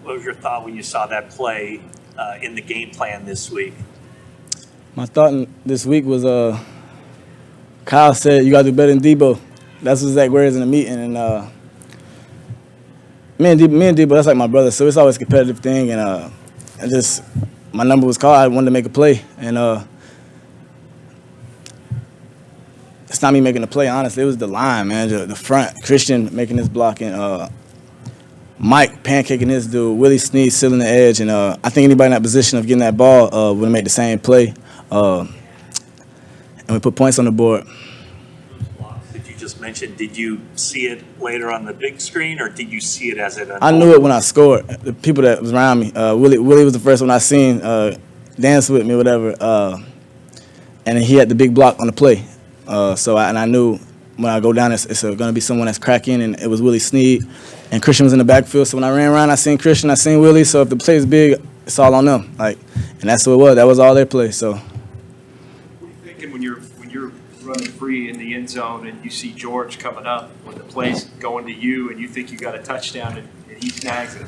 What was your thought when you saw that play in the game plan this week? My thought this week was Kyle said you got to do better than Debo. That's his exact words in the meeting. And me and Debo, that's like my brother. So it's always a competitive thing. And I just my number was called. I wanted to make a play. And it's not me making the play, honestly. It was the line, man, the front. Christian making this block and Mike pancaking this dude. Willie Snead sealing the edge. And I think anybody in that position of getting that ball would have made the same play. And we put points on the board. Did you just mention, did you see it later on the big screen, or did you see it as it unfolded? I knew it when I scored. The people that was around me, Willie was the first one I seen dance with me or whatever. And he had the big block on the play. I knew when I go down, it's going to be someone that's cracking, and it was Willie Snead. And Christian was in the backfield, so when I ran around, I seen Christian, I seen Willie. So if the play is big, it's all on them. And that's what it was. That was all their play. So. What are you thinking when you're running free in the end zone and you see George coming up when the play's going to you and you think you got a touchdown and he snags it?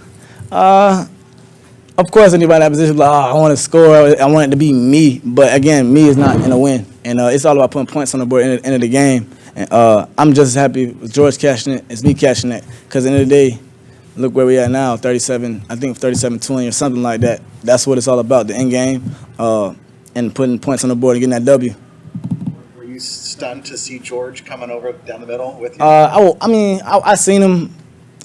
Of course, anybody in that position, I want to score. I want it to be me. But again, me is not in a win, and it's all about putting points on the board at the end of the game. And I'm just as happy with George catching it as me catching it. Because at the end of the day, look where we at now, 37, I think 37-20 or something like that. That's what it's all about, the end game, and putting points on the board and getting that W. Were you stunned to see George coming over down the middle with you? I seen him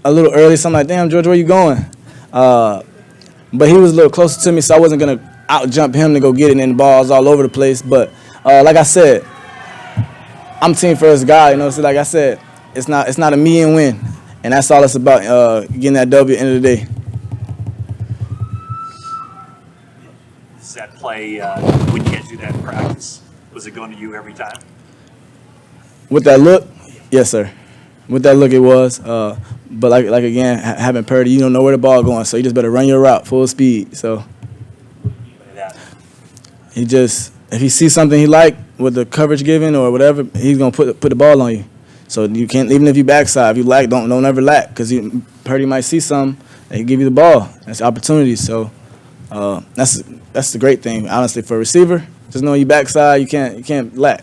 a little early, so I'm like, damn, George, where you going? But he was a little closer to me, so I wasn't going to out-jump him to go get it, and the ball's all over the place. But like I said, I'm team first guy, So like I said, it's not a me and win. And that's all it's about, getting that W at the end of the day. Does that play, when you guys do that in practice, was it going to you every time? With that look, yes, sir. With that look, it was. But like again, having Purdy, you don't know where the ball going, so you just better run your route full speed. So if he sees something he like with the coverage given or whatever, he's gonna put the ball on you. So you can't, even if you backside, if you lack, don't ever lack, because Purdy might see something and he give you the ball. That's opportunity. So that's the great thing, honestly, for a receiver. Just know you backside, you can't lack,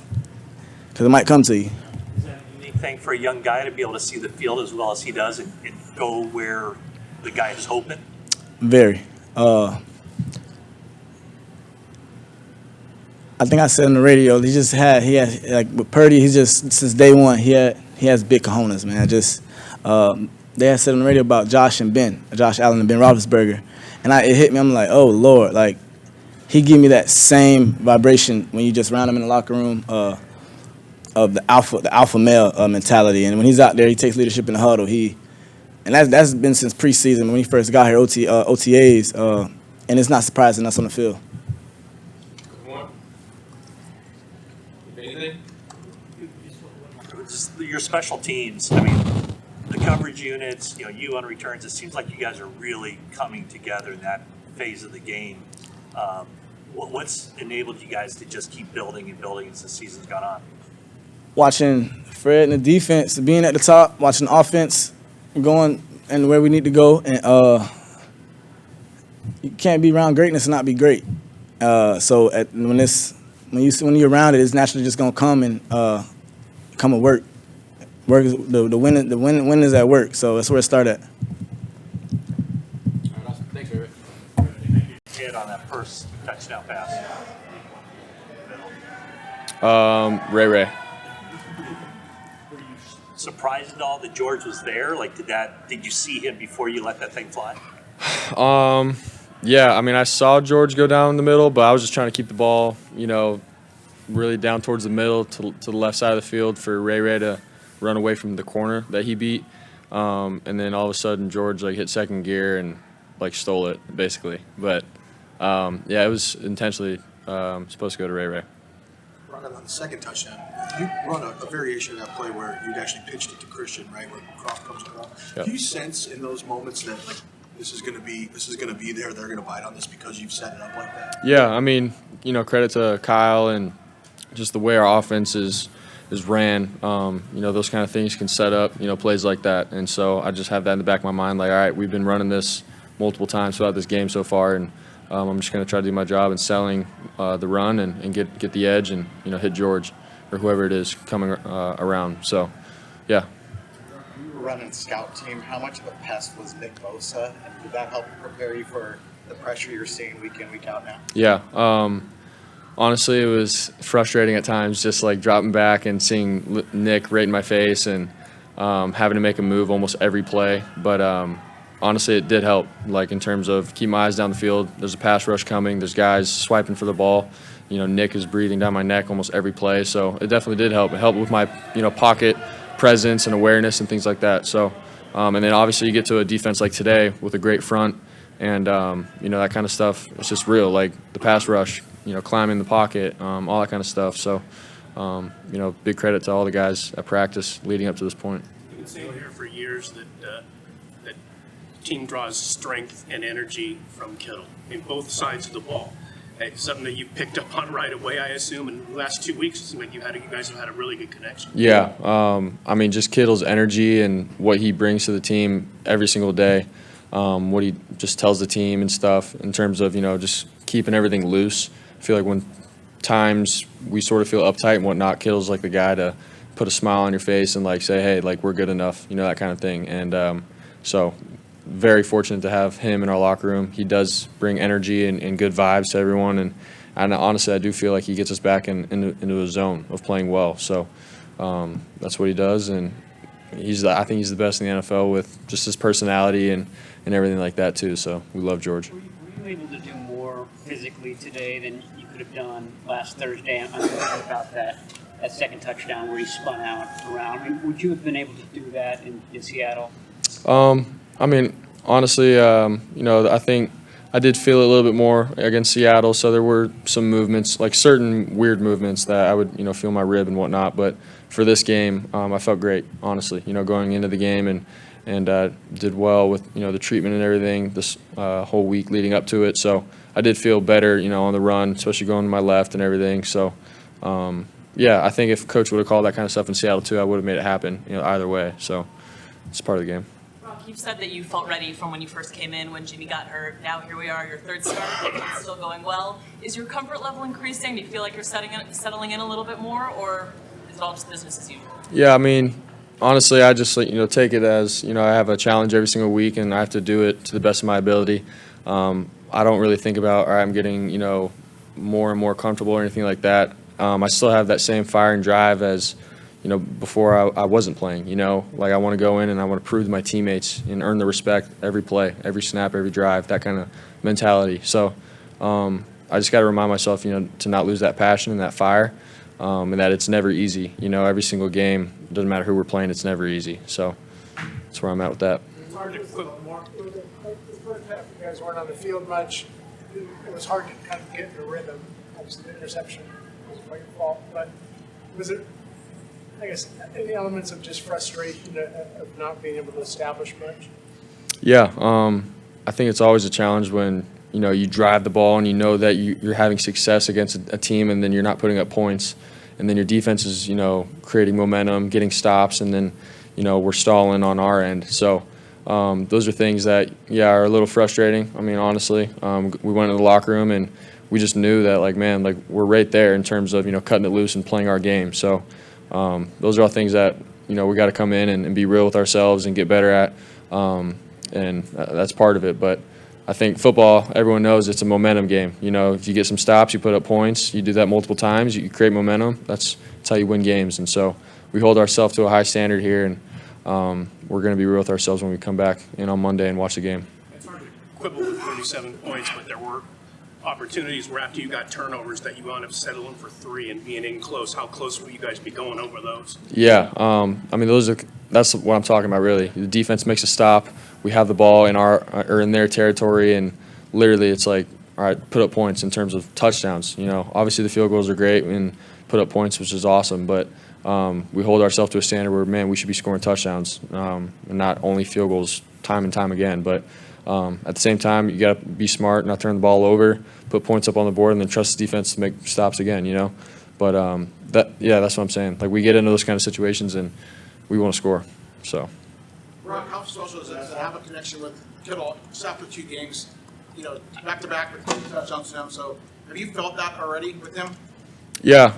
because it might come to you. Is that a unique thing for a young guy to be able to see the field as well as he does and go where the guy is hoping? Very. I think I said on the radio, he has like with Purdy, he's just, since day one, he has big cojones, man. They had said on the radio about Josh Allen and Ben Roethlisberger, and it hit me. I'm like, oh Lord, like he give me that same vibration when you just round him in the locker room of the alpha male mentality. And when he's out there, he takes leadership in the huddle. And that's been since preseason when he first got here, OTAs, and it's not surprising us on the field. Anything? Just your special teams. I mean, the coverage units. You on returns. It seems like you guys are really coming together in that phase of the game. What's enabled you guys to just keep building and building as the season's gone on? Watching Fred and the defense being at the top, watching the offense going and where we need to go, and you can't be around greatness and not be great. When you're around it, it's naturally just gonna come and work. Work is the win is at work. So that's where it started. Thanks, Ray. Hit on that first touchdown pass. Ray. Were you surprised at all that George was there? Did you see him before you let that thing fly? Yeah, I mean, I saw George go down the middle, but I was just trying to keep the ball, really down towards the middle to the left side of the field for Ray to run away from the corner that he beat. And then all of a sudden, George hit second gear and stole it basically. But it was intentionally supposed to go to Ray. On the second touchdown, you run a variation of that play where you'd actually pitched it to Christian, right, where Croft comes to the ball. Yep. Do you sense in those moments that this is going to be there, they're going to bite on this because you've set it up like that? Yeah, I mean, credit to Kyle and just the way our offense is is ran. Those kind of things can set up, plays like that. And so I just have that in the back of my mind, like, all right, we've been running this multiple times throughout this game so far, and I'm just going to try to do my job in selling the run and get the edge and, hit George or whoever it is coming around. So, yeah. You were running scout team. How much of a pest was Nick Bosa, and did that help prepare you for the pressure you're seeing week in, week out now? Yeah. Honestly, it was frustrating at times, just like dropping back and seeing Nick right in my face and having to make a move almost every play. But honestly, it did help, like in terms of keep my eyes down the field. There's a pass rush coming. There's guys swiping for the ball. Nick is breathing down my neck almost every play. So it definitely did help. It helped with my, pocket presence and awareness and things like that. So, and then obviously you get to a defense like today with a great front and, that kind of stuff. It's just real, like the pass rush, climbing the pocket, all that kind of stuff. So, big credit to all the guys at practice leading up to this point. You've been saying here for years that that team draws strength and energy from Kittle in both sides of the ball. It's something that you picked up on right away, I assume. In the last 2 weeks, it seems like you guys have had a really good connection. Yeah, just Kittle's energy and what he brings to the team every single day. What he just tells the team and stuff in terms of, just keeping everything loose. I feel like when times we sort of feel uptight and whatnot, Kittle's like the guy to put a smile on your face and like say, hey, like we're good enough, that kind of thing. And so very fortunate to have him in our locker room. He does bring energy and good vibes to everyone. And honestly, I do feel like he gets us back into a zone of playing well. So that's what he does. And I think he's the best in the NFL with just his personality and everything like that too. So we love George. Were you able to do more physically today than you could have done last Thursday? I'm thinking about that second touchdown where he spun out around. I mean, would you have been able to do that in Seattle? Honestly, I think I did feel a little bit more against Seattle. So there were some movements, like certain weird movements that I would, feel my rib and whatnot. But for this game, I felt great, honestly, going into the game and did well with, the treatment and everything this whole week leading up to it. So I did feel better, on the run, especially going to my left and everything. So, I think if Coach would have called that kind of stuff in Seattle too, I would have made it happen, either way. So it's part of the game. Brock, you've said that you felt ready from when you first came in when Jimmy got hurt. Now here we are, your third start, it's still going well. Is your comfort level increasing? Do you feel like you're settling in a little bit more, or is it all just business as usual? Yeah, honestly, I just take it as I have a challenge every single week, and I have to do it to the best of my ability. I don't really think about, all right, I'm getting more and more comfortable or anything like that. I still have that same fire and drive as before I wasn't playing. Like I want to go in and I want to prove to my teammates and earn the respect every play, every snap, every drive, that kind of mentality. So I just got to remind myself, to not lose that passion and that fire. And that it's never easy. Every single game, it doesn't matter who we're playing, it's never easy. So that's where I'm at with that. It's hard to put more. The first half, you guys weren't on the field much. It was hard to kind of get in a rhythm. Obviously, the interception was your fault. But was it, I guess, any elements of just frustration of not being able to establish much? Yeah, I think it's always a challenge when you drive the ball and that you're having success against a team, and then you're not putting up points, and then your defense is creating momentum, getting stops, and then we're stalling on our end. So those are things that are a little frustrating. Honestly, we went into the locker room and we just knew that we're right there in terms of cutting it loose and playing our game. So those are all things that we got to come in and be real with ourselves and get better at, and that's part of it. But I think football, everyone knows it's a momentum game. If you get some stops, you put up points. You do that multiple times, you create momentum. That's how you win games. And so we hold ourselves to a high standard here, and we're going to be real with ourselves when we come back in on Monday and watch the game. It's hard to quibble with 37 points, but there were opportunities where after you got turnovers that you wound up settling for 3 and being in close. How close will you guys be going over those? Yeah, that's what I'm talking about really. The defense makes a stop. We have the ball in their territory, and literally it's like, all right, put up points in terms of touchdowns. Obviously the field goals are great and put up points, which is awesome, but we hold ourselves to a standard where, man, we should be scoring touchdowns and not only field goals time and time again. But at the same time, you got to be smart, not turn the ball over, put points up on the board, and then trust the defense to make stops again. But That's what I'm saying. Like, we get into those kind of situations and we want to score. So. Brock, how special is it to have a connection with Kittle just after 2 games, back to back with 2 touchdowns to him? So have you felt that already with him? Yeah,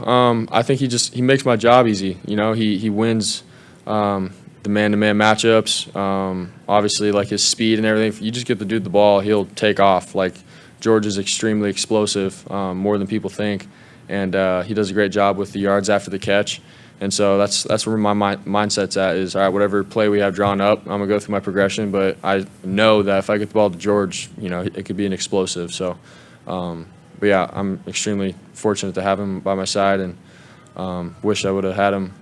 I think he makes my job easy. He wins the man-to-man matchups. Obviously, like his speed and everything. If you just get the dude the ball, he'll take off. Like, George is extremely explosive, more than people think, and he does a great job with the yards after the catch. And so that's where my mindset's at is, all right, whatever play we have drawn up, I'm going to go through my progression, but I know that if I get the ball to George, it could be an explosive. So, but yeah, I'm extremely fortunate to have him by my side, and wish I would have had him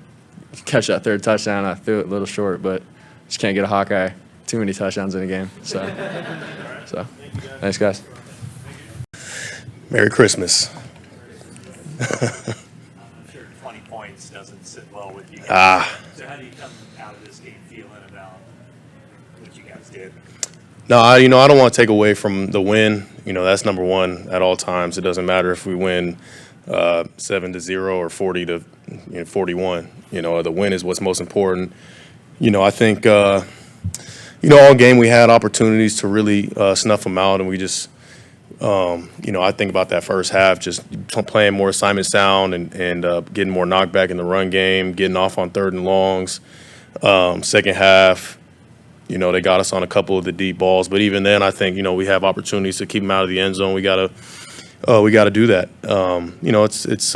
catch that 3rd touchdown. I threw it a little short, but just can't get a Hawkeye. Too many touchdowns in a game. So thanks, guys. Merry Christmas. I'm sure 20 points doesn't sit well with you guys. So how do you come out of this game feeling about what you guys did? No, I don't want to take away from the win. That's number one at all times. It doesn't matter if we win 7-0 or 40-41. The win is what's most important. I think all game we had opportunities to really snuff them out, and we just I think about that first half, just playing more assignment sound and getting more knockback in the run game, getting off on 3rd and longs. Second half, they got us on a couple of the deep balls, but even then, I think we have opportunities to keep them out of the end zone. We gotta do that. It's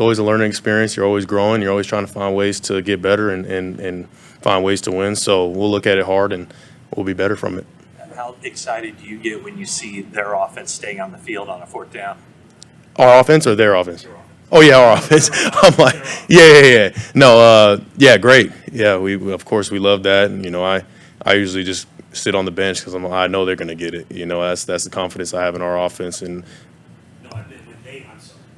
always a learning experience. You're always growing. You're always trying to find ways to get better and find ways to win. So we'll look at it hard and we'll be better from it. How excited do you get when you see their offense staying on the field on a 4th down? Our offense or their offense? Oh yeah, our offense. I'm like, yeah. No, yeah, great. Yeah, we of course we love that, and I usually just sit on the bench because I know they're going to get it. That's the confidence I have in our offense. And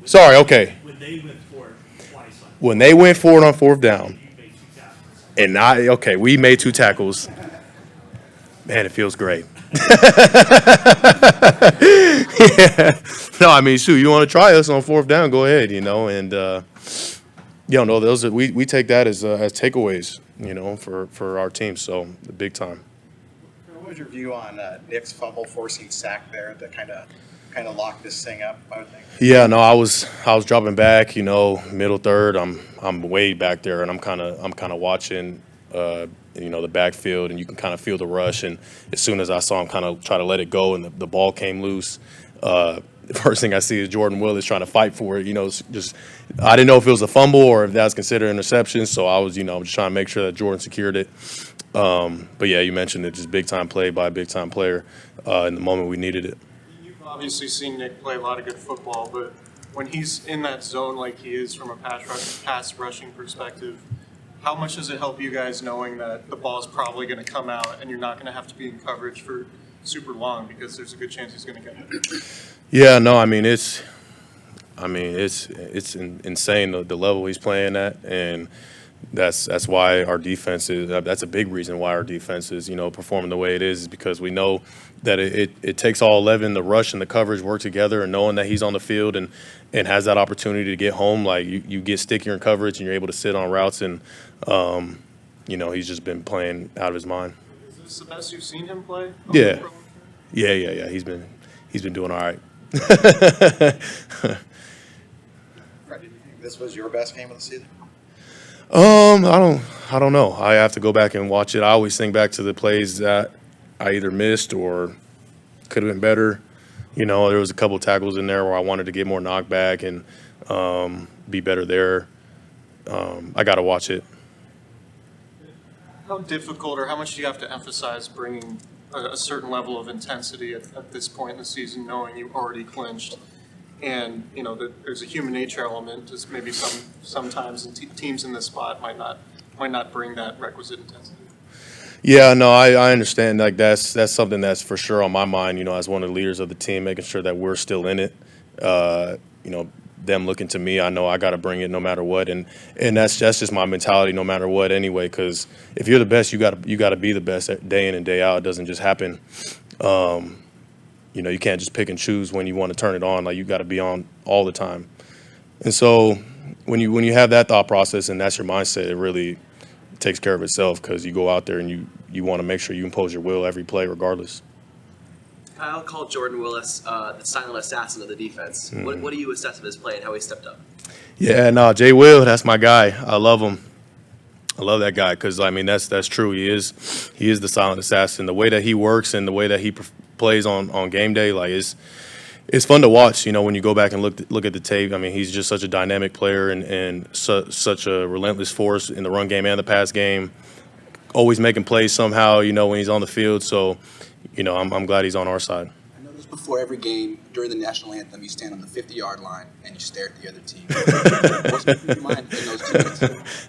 sorry, okay. When they went for it twice. When they went for it on 4th down, and we made 2 tackles. Man, it feels great. Yeah. No, I mean, shoot, you want to try us on 4th down, go ahead, and those are, we take that as takeaways, for our team. So big time. What was your view on Nick's fumble forcing sack there that kind of locked this thing up, I would think? Yeah, no, I was dropping back, middle 3rd. I'm way back there, and I'm kind of watching the backfield, and you can kind of feel the rush. And as soon as I saw him kind of try to let it go and the ball came loose, the first thing I see is Jordan Willis trying to fight for it. Just I didn't know if it was a fumble or if that was considered interception. So I was, I'm just trying to make sure that Jordan secured it. But yeah, you mentioned it, just big time play by a big time player in the moment we needed it. You've obviously seen Nick play a lot of good football, but when he's in that zone like he is from a pass rushing perspective, how much does it help you guys knowing that the ball is probably going to come out and you're not going to have to be in coverage for super long because there's a good chance he's going to get it? Yeah, no, it's insane the level he's playing at, and that's why our defense is. That's a big reason why our defense is performing the way it is because we know that it takes all 11, the rush and the coverage work together, and knowing that he's on the field and has that opportunity to get home, like you get stickier in coverage and you're able to sit on routes, and he's just been playing out of his mind. Is this the best you've seen him play? Yeah. He's been doing all right. Fred, did you think this was your best game of the season? I don't know. I have to go back and watch it. I always think back to the plays that I either missed or could have been better. There was a couple of tackles in there where I wanted to get more knockback and be better there. I got to watch it. How difficult or how much do you have to emphasize bringing a certain level of intensity at this point in the season, knowing you already clinched? And, that there's a human nature element, just maybe sometimes teams in this spot might not bring that requisite intensity. Yeah, no, I understand. Like that's something that's for sure on my mind. As one of the leaders of the team, making sure that we're still in it. Them looking to me, I know I got to bring it no matter what, and that's just my mentality no matter what anyway. Because if you're the best, you got to be the best day in and day out. It doesn't just happen. You can't just pick and choose when you want to turn it on. Like you got to be on all the time. And so, when you have that thought process and that's your mindset, it really takes care of itself because you go out there and you want to make sure you impose your will every play regardless. Kyle called Jordan Willis the silent assassin of the defense. Mm-hmm. What do you assess of his play and how he stepped up? Yeah, no, Jay Will, that's my guy. I love him. I love that guy because I mean that's true. He is the silent assassin. The way that he works and the way that he plays on game day, like it's fun to watch. You know, when you go back and look at the tape. I mean, he's just such a dynamic player and such a relentless force in the run game and the pass game. Always making plays somehow. You know, when he's on the field. So, you know, I'm glad he's on our side. I notice before every game during the national anthem, you stand on the 50-yard line and you stare at the other team. What's in your mind in those 2 minutes?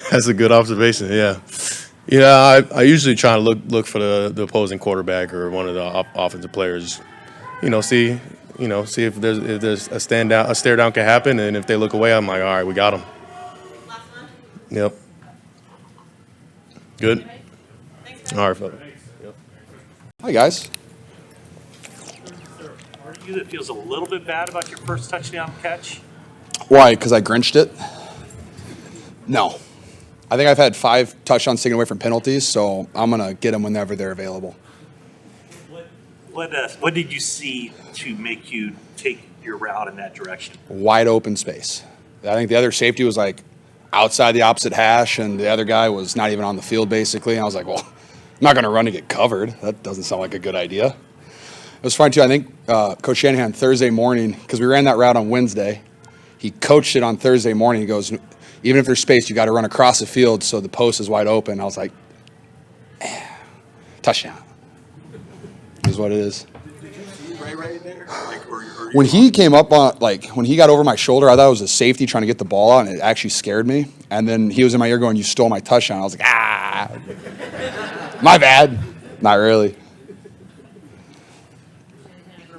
That's a good observation. Yeah, yeah. I usually try to look for the opposing quarterback or one of the offensive players. You know, see if there's a stare down can happen, and if they look away, I'm like, all right, we got them. Yep. Good. All right, fella. Yep. Hi guys. Are you that feels a little bit bad about your first touchdown catch? Why? Because I grinched it? No. I think I've had 5 touchdowns taken away from penalties, so I'm going to get them whenever they're available. What did you see to make you take your route in that direction? Wide open space. I think the other safety was like outside the opposite hash, and the other guy was not even on the field basically. And I was like, well, I'm not going to run to get covered. That doesn't sound like a good idea. It was fun too. I think Coach Shanahan Thursday morning, because we ran that route on Wednesday, he coached it on Thursday morning. He goes, even if there's space, you got to run across the field so the post is wide open. I was like, touchdown. Is what it is. Right there? When he came up on, when he got over my shoulder, I thought it was a safety trying to get the ball out, and it actually scared me. And then he was in my ear going, "You stole my touchdown." I was like, my bad. Not really.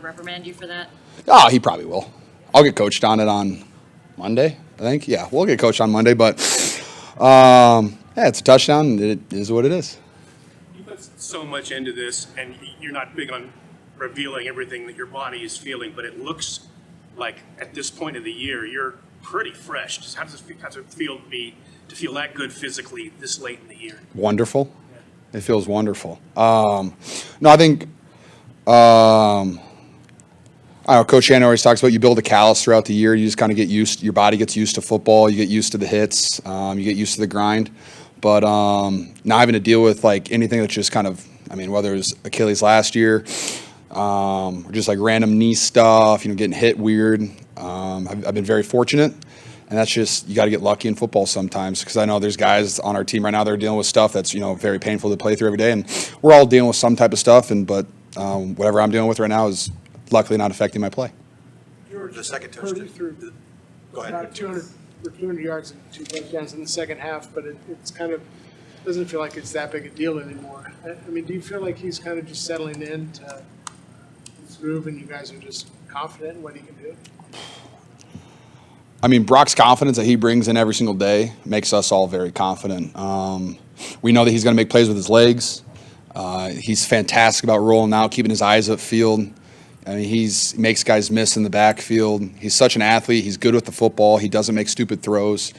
Reprimand you for that? Oh, he probably will. I'll get coached on it on Monday, I think. Yeah, we'll get coached on Monday, but yeah, it's a touchdown. It is what it is. You put so much into this, and you're not big on revealing everything that your body is feeling, but it looks like at this point of the year, you're pretty fresh. Just how does it feel to feel that good physically this late in the year? Wonderful. Yeah. It feels wonderful. No, I think I know Coach Shannon always talks about you build a callus throughout the year. You just kind of get used. Your body gets used to football. You get used to the hits. You get used to the grind. But now having to deal with like anything that's just kind of, I mean, whether it was Achilles last year, or just like random knee stuff, getting hit weird. I've been very fortunate, and that's just, you got to get lucky in football sometimes, because I know there's guys on our team right now that are dealing with stuff that's very painful to play through every day, and we're all dealing with some type of stuff. But whatever I'm dealing with right now is luckily not affecting my play. George, The second Purdy touchdown. threw Go ahead. about 200 yards and 2 touchdowns in the second half, but it's kind of doesn't feel like it's that big a deal anymore. I mean, do you feel like he's kind of just settling in to his groove, and you guys are just confident in what he can do? I mean, Brock's confidence that he brings in every single day makes us all very confident. We know that he's going to make plays with his legs. He's fantastic about rolling out, keeping his eyes upfield. I mean, he makes guys miss in the backfield. He's such an athlete. He's good with the football. He doesn't make stupid throws.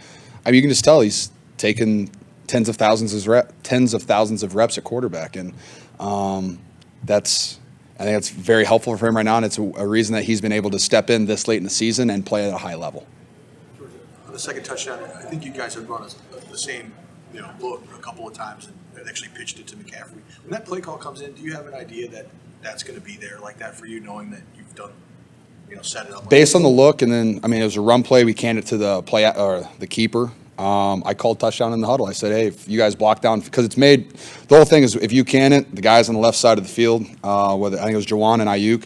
I mean, you can just tell he's taken tens of thousands of reps at quarterback, and I think that's very helpful for him right now, and it's a reason that he's been able to step in this late in the season and play at a high level. On the second touchdown, I think you guys have run the same look a couple of times and actually pitched it to McCaffrey. When that play call comes in, do you have an idea that that's going to be there like that for you, knowing that you've done, set it up? Based on the look, and then, I mean, it was a run play. We canned it to the keeper. I called touchdown in the huddle. I said, hey, if you guys block down, because it's made, the whole thing is if you can it, the guys on the left side of the field, whether I think it was Juwan and Ayuk,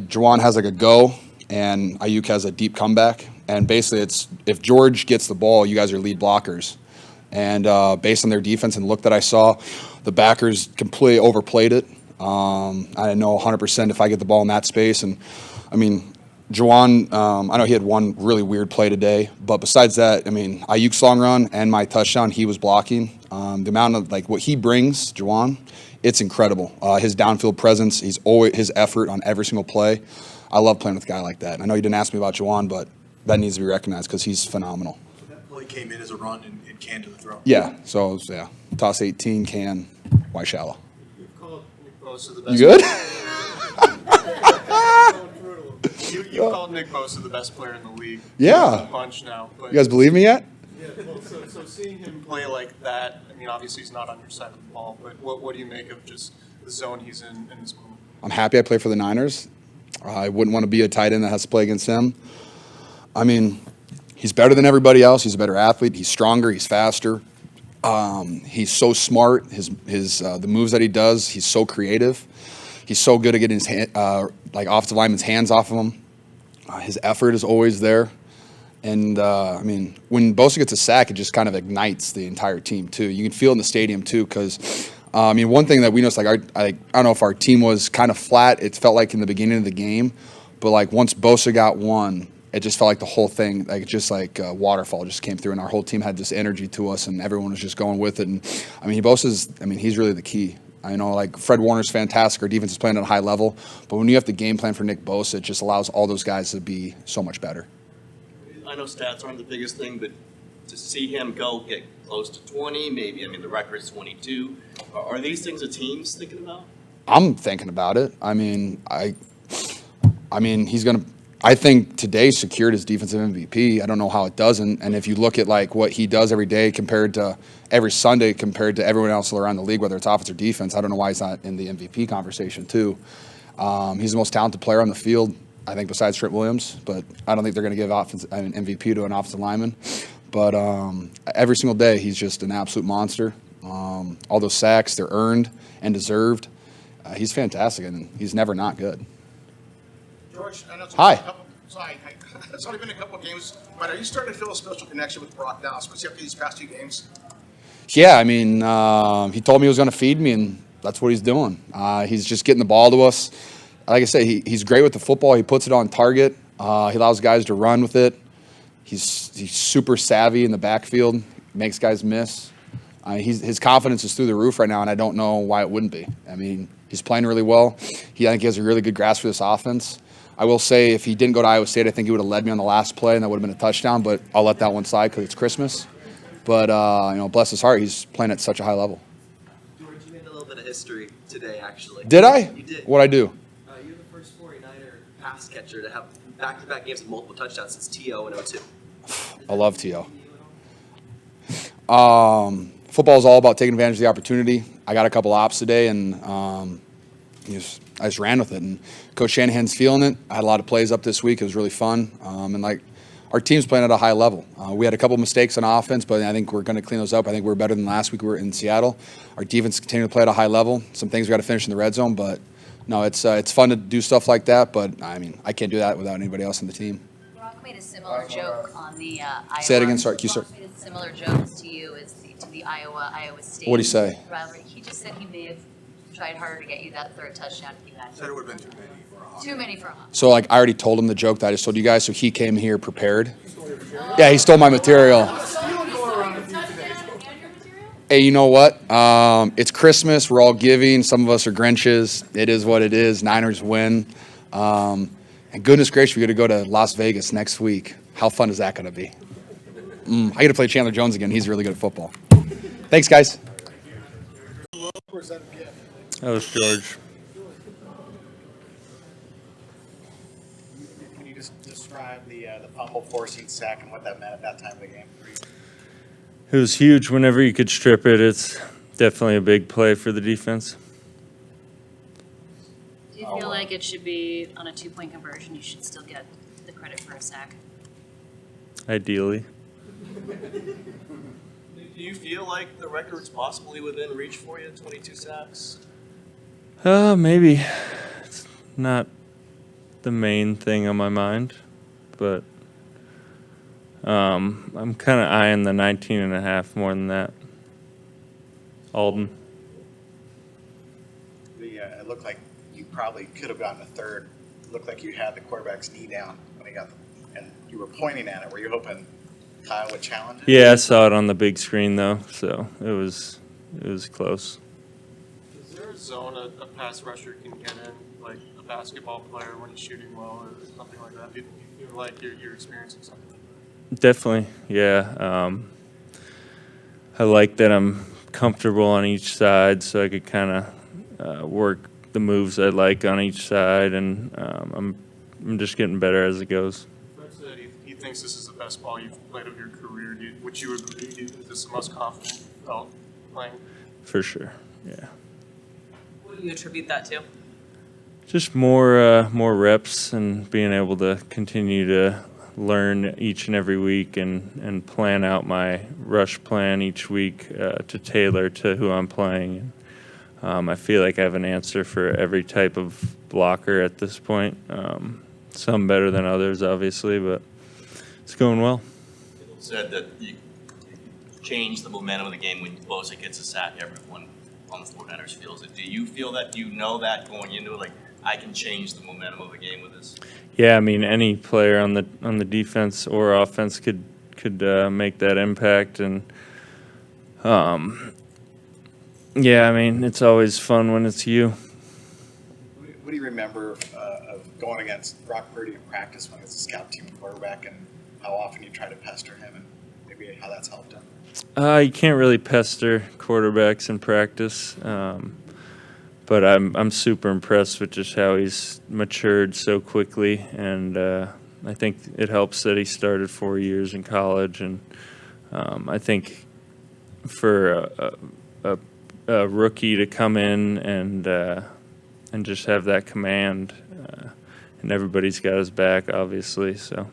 Juwan has like a go, and Ayuk has a deep comeback. And basically it's, if George gets the ball, you guys are lead blockers. And based on their defense and look that I saw, the backers completely overplayed it. I know 100% if I get the ball in that space. And, I mean, Juwan, I know he had one really weird play today. But besides that, I mean, Ayuk's long run and my touchdown, he was blocking. The amount of, what he brings, Juwan, it's incredible. His downfield presence, his effort on every single play. I love playing with a guy like that. And I know you didn't ask me about Juwan, but that needs to be recognized because he's phenomenal. That play came in as a run and can to the throw. Yeah, so yeah, toss 18, can, why shallow. You've called Nick Bosa the You best. good? You called Nick Bosa the best player in the league. Yeah. A bunch now. But You guys believe me yet? Yeah, well, so seeing him play like that, I mean, obviously he's not on your side of the ball, but what do you make of just the zone he's in this moment? I'm happy I play for the Niners. I wouldn't want to be a tight end that has to play against him. I mean, he's better than everybody else. He's a better athlete. He's stronger. He's faster. He's so smart. The moves that he does, he's so creative. He's so good at getting his offensive lineman's hands off of him. His effort is always there. And, I mean, when Bosa gets a sack, it just kind of ignites the entire team, too. You can feel it in the stadium, too, because, I mean, one thing that we noticed, I don't know if our team was kind of flat. It felt like in the beginning of the game. But, like, once Bosa got one, it just felt like the whole thing, like just like a waterfall just came through, and our whole team had this energy to us, and everyone was just going with it. And, I mean, he's really the key. I know, like, Fred Warner's fantastic. Our defense is playing at a high level. But when you have to game plan for Nick Bosa, it just allows all those guys to be so much better. I know stats aren't the biggest thing, but to see him get close to 20, maybe, I mean, the record is 22. Are these things the team's thinking about? I'm thinking about it. I mean, I think today secured his defensive MVP. I don't know how it doesn't. And if you look at like what he does every day compared to every Sunday compared to everyone else around the league, whether it's offense or defense, I don't know why he's not in the MVP conversation too. He's the most talented player on the field, I think, besides Trent Williams. But I don't think they're going to give an MVP to an offensive lineman. But every single day, he's just an absolute monster. All those sacks, they're earned and deserved. He's fantastic, and he's never not good. George, I know Hi. It's only been a couple of games, but are you starting to feel a special connection with Brock now, especially after these past 2 games? Yeah, I mean, he told me he was going to feed me, and that's what he's doing. He's just getting the ball to us. Like I say, he's great with the football. He puts it on target. He allows guys to run with it. He's super savvy in the backfield. Makes guys miss. His confidence is through the roof right now, and I don't know why it wouldn't be. I mean, he's playing really well. I think he has a really good grasp for this offense. I will say if he didn't go to Iowa State, I think he would have led me on the last play, and that would have been a touchdown, but I'll let that one slide because it's Christmas. But, bless his heart, he's playing at such a high level. George, you made a little bit of history today, actually. Did I? You did. What'd I do? You're the first 49er pass catcher to have back-to-back games with multiple touchdowns since T.O. in 02. I love T.O. Football is all about taking advantage of the opportunity. I got a couple ops today, and I just ran with it. And Coach Shanahan's feeling it. I had a lot of plays up this week. It was really fun. And our team's playing at a high level. We had a couple mistakes on offense, but I think we're going to clean those up. I think we're better than last week we were in Seattle. Our defense continues to play at a high level. Some things we got to finish in the red zone, but no, it's fun to do stuff like that. But I mean, I can't do that without anybody else on the team. Brock made a similar joke on the Iowa. Say it again. Sorry, Brock made a similar joke to you as to the Iowa State. What'd he say? rivalry. He just said he may have tried harder to get you that third touchdown if you had. Said it would have been too many for a hop. Too many for a hop. So I already told him the joke that I just told you guys, so he came here prepared. Yeah, he stole my material. Hey, you know what? It's Christmas. We're all giving. Some of us are Grinches. It is what it is. Niners win. And goodness gracious, we got to go to Las Vegas next week. How fun is that going to be? I get to play Chandler Jones again. He's really good at football. Thanks, guys. That was George. Can you just describe the fumble forcing sack and what that meant at that time of the game for you? It was huge. Whenever you could strip it, it's definitely a big play for the defense. Do you feel like it should be on a 2-point conversion? You should still get the credit for a sack. Ideally. Do you feel like the record's possibly within reach for you, 22 sacks? Maybe. It's not the main thing on my mind, but I'm kind of eyeing the 19.5 more than that. Alden. It looked like you probably could have gotten a third. It looked like you had the quarterback's knee down when he got and you were pointing at it. Were you hoping Kyle would challenge it? Yeah, I saw it on the big screen though, so it was close. Is there a zone a pass rusher can get in, like a basketball player when he's shooting well or something like that? Do you feel like you're experiencing something like that? Definitely, yeah. I like that I'm comfortable on each side, so I could kind of work the moves I like on each side, and I'm just getting better as it goes. Fred said he thinks this is the best ball you've played of your career. Would you agree? Is this the most confident you felt playing? For sure, yeah. What do you attribute that to? Just more reps and being able to continue to learn each and every week and plan out my rush plan each week to tailor to who I'm playing. I feel like I have an answer for every type of blocker at this point. Some better than others, obviously, but it's going well. Said that you change the momentum of the game when Bosa gets a sack. Everyone on the 49ers feels it. Do you feel that you know that going into it? Like, I can change the momentum of the game with this? Yeah, I mean, any player on the defense or offense could make that impact, and yeah, I mean, it's always fun when it's you. What do you remember of going against Brock Purdy in practice when he was a scout team quarterback, and how often you try to pester him, and maybe how that's helped him? You can't really pester quarterbacks in practice, but I'm super impressed with just how he's matured so quickly, and I think it helps that he started 4 years in college, and I think for a rookie to come in and just have that command, and everybody's got his back, obviously, so.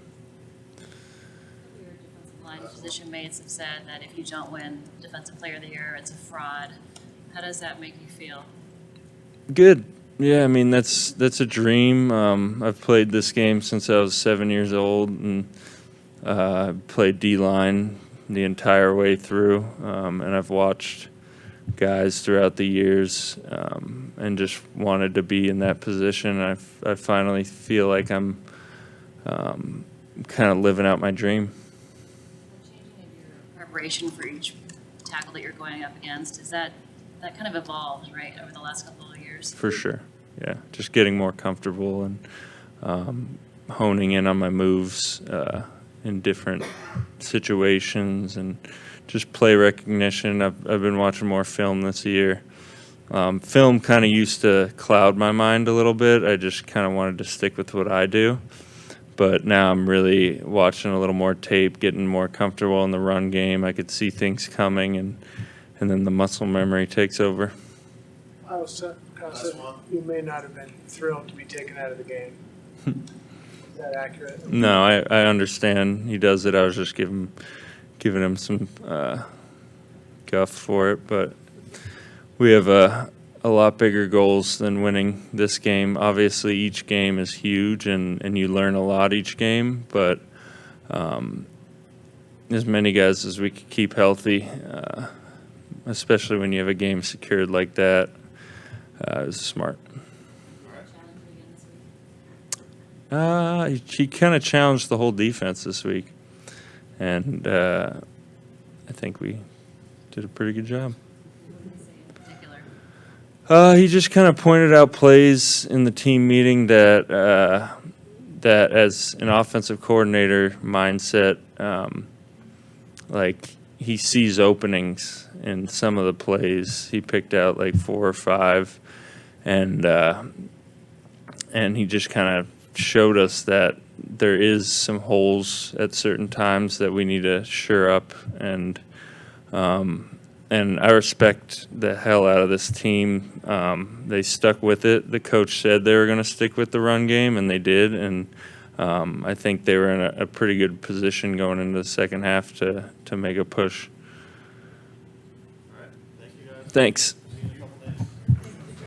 Your defensive line position mates have said that if you don't win Defensive Player of the Year, it's a fraud. How does that make you feel? Good. Yeah, I mean, that's a dream. I've played this game since I was 7 years old, and played D-line the entire way through, and I've watched guys throughout the years, and just wanted to be in that position. I finally feel like I'm kind of living out my dream. Preparation for each tackle that you're going up against, is that kind of evolved, right, over the last couple of years? For sure, yeah. Just getting more comfortable and honing in on my moves in different situations, and just play recognition. I've been watching more film this year. Film kind of used to cloud my mind a little bit. I just kind of wanted to stick with what I do. But now I'm really watching a little more tape, getting more comfortable in the run game. I could see things coming, and then the muscle memory takes over. I was you may not have been thrilled to be taken out of the game. Is that accurate? No, I understand he does it. I was just giving him some guff for it, but we have a lot bigger goals than winning this game. Obviously, each game is huge, and you learn a lot each game, but as many guys as we could keep healthy, especially when you have a game secured like that, is smart. He kind of challenged the whole defense this week, and I think we did a pretty good job. He just kind of pointed out plays in the team meeting that as an offensive coordinator mindset, like he sees openings in some of the plays. He picked out like 4 or 5, and he just kind of showed us that there is some holes at certain times that we need to shore up, and I respect the hell out of this team. They stuck with it. The coach said they were going to stick with the run game, and they did, and I think they were in a pretty good position going into the second half to make a push. All right. Thank you, guys. Thanks.